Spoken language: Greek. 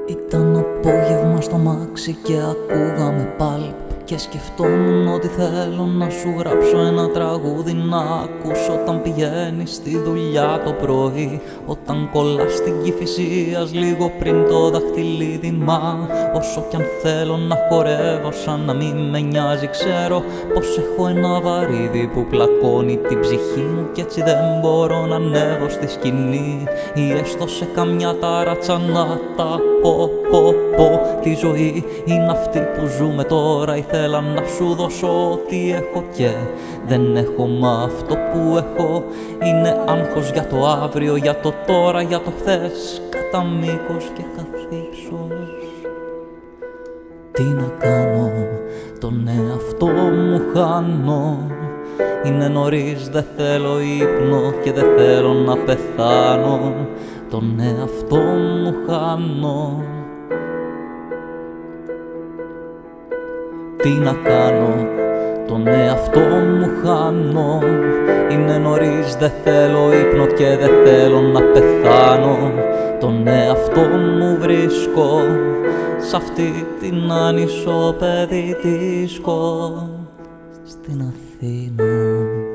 Ήταν απόγευμα στο μάξι και ακούγαμε πάλι και σκεφτόμουν ότι θέλω να σου γράψω ένα τραγούδι να ακούσω όταν πηγαίνεις στη δουλειά το πρωί, όταν κολλάς στην Κηφισίας λίγο πριν το δαχτυλίδι. Μα όσο κι αν θέλω να χορεύω σαν να μην με νοιάζει, ξέρω πως έχω ένα βαρύδι που πλακώνει την ψυχή μου κι έτσι δεν μπορώ να ανέβω στη σκηνή ή έστω σε καμιά ταράτσα να τα πω. Τη ζωή είναι αυτή που ζούμε τώρα. Ήθελα να σου δώσω ό,τι έχω και δεν έχω, μα αυτό που έχω είναι άγχος για το αύριο, για το τώρα, για το χθες, κατά μήκος και καθ' Τι να κάνω, τον εαυτό μου χάνω. Είναι νωρίς, δεν θέλω ύπνο και δεν θέλω να πεθάνω. Τον εαυτό μου χάνω. Τι να κάνω, τον εαυτό μου χάνω. Είναι νωρίς, δεν θέλω ύπνο και δεν θέλω να πεθάνω. Τον εαυτό μου βρίσκω σ' αυτή την ανισοπεδή δίσκο στην Αθήνα.